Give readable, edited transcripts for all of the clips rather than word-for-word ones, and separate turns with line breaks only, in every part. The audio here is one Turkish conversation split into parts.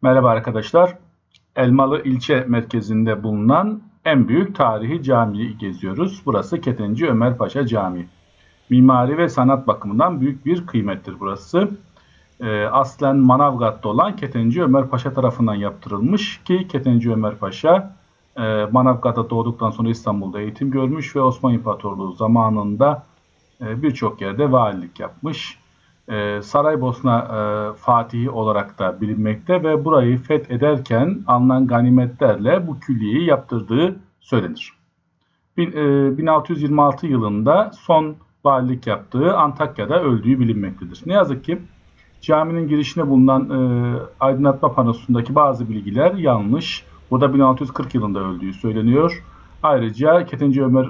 Merhaba arkadaşlar. Elmalı ilçe merkezinde bulunan en büyük tarihi camiyi geziyoruz. Burası Ketenci Ömer Paşa Camii. Mimari ve sanat bakımından büyük bir kıymettir burası. Aslen Manavgat'ta olan Ketenci Ömer Paşa tarafından yaptırılmış ki Ketenci Ömer Paşa Manavgat'ta doğduktan sonra İstanbul'da eğitim görmüş ve Osmanlı İmparatorluğu zamanında birçok yerde valilik yapmış. Saraybosna Fatihi olarak da bilinmekte ve burayı fethederken alınan ganimetlerle bu külliyeyi yaptırdığı söylenir. 1626 yılında son valilik yaptığı Antakya'da öldüğü bilinmektedir. Ne yazık ki caminin girişine bulunan aydınlatma panosundaki bazı bilgiler yanlış. Burada 1640 yılında öldüğü söyleniyor. Ayrıca Ketenci Ömer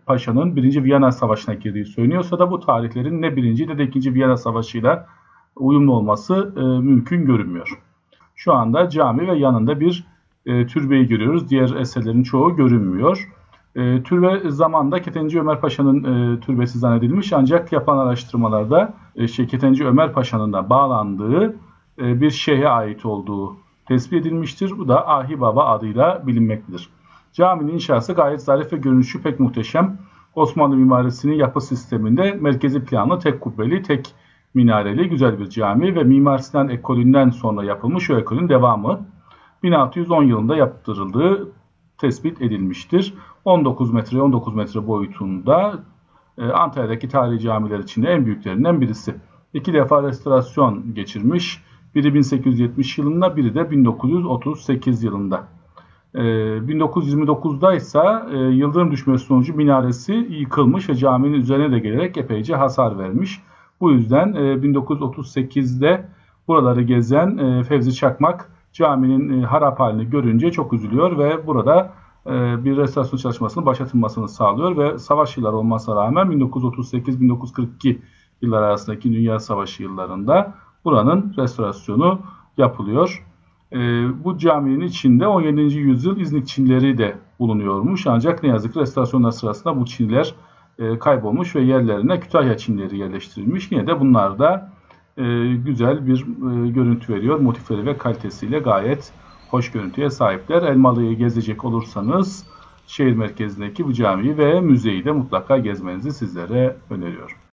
Paşa'nın 1. Viyana Savaşı'na girdiği söyleniyorsa da bu tarihlerin ne 1. ne de 2. Viyana Savaşı'yla uyumlu olması mümkün görünmüyor. Şu anda cami ve yanında bir türbeyi görüyoruz. Diğer eserlerin çoğu görünmüyor. Türbe zamanında Ketenci Ömer Paşa'nın türbesi zannedilmiş ancak yapılan araştırmalarda Ketenci Ömer Paşa'nın da bağlandığı bir şeyhe ait olduğu tespit edilmiştir. Bu da Ahi Baba adıyla bilinmektedir. Caminin inşası gayet zarif ve görünüşü pek muhteşem. Osmanlı mimarisinin yapı sisteminde merkezi planlı, tek kubbeli, tek minareli güzel bir cami ve Mimar Sinan ekolünden sonra yapılmış o ekolün devamı. 1610 yılında yaptırıldığı tespit edilmiştir. 19 metre boyutunda Antalya'daki tarihi camiler içinde en büyüklerinden birisi. 2 defa restorasyon geçirmiş. Biri 1870 yılında, biri de 1938 yılında. 1929'da ise yıldırım düşmesi sonucu minaresi yıkılmış ve caminin üzerine de gelerek epeyce hasar vermiş. Bu yüzden 1938'de buraları gezen Fevzi Çakmak caminin harap halini görünce çok üzülüyor ve burada bir restorasyon çalışmasının başlatılmasını sağlıyor ve savaş yılları olmasına rağmen 1938-1942 yıllar arasındaki Dünya Savaşı yıllarında buranın restorasyonu yapılıyor. Bu caminin içinde 17. yüzyıl İznik Çinileri de bulunuyormuş. Ancak ne yazık ki restorasyonlar sırasında bu Çiniler kaybolmuş ve yerlerine Kütahya Çinileri yerleştirilmiş. Yine de bunlar da güzel bir görüntü veriyor. Motifleri ve kalitesiyle gayet hoş görüntüye sahipler. Elmalı'yı gezecek olursanız şehir merkezindeki bu camiyi ve müzeyi de mutlaka gezmenizi sizlere öneriyorum.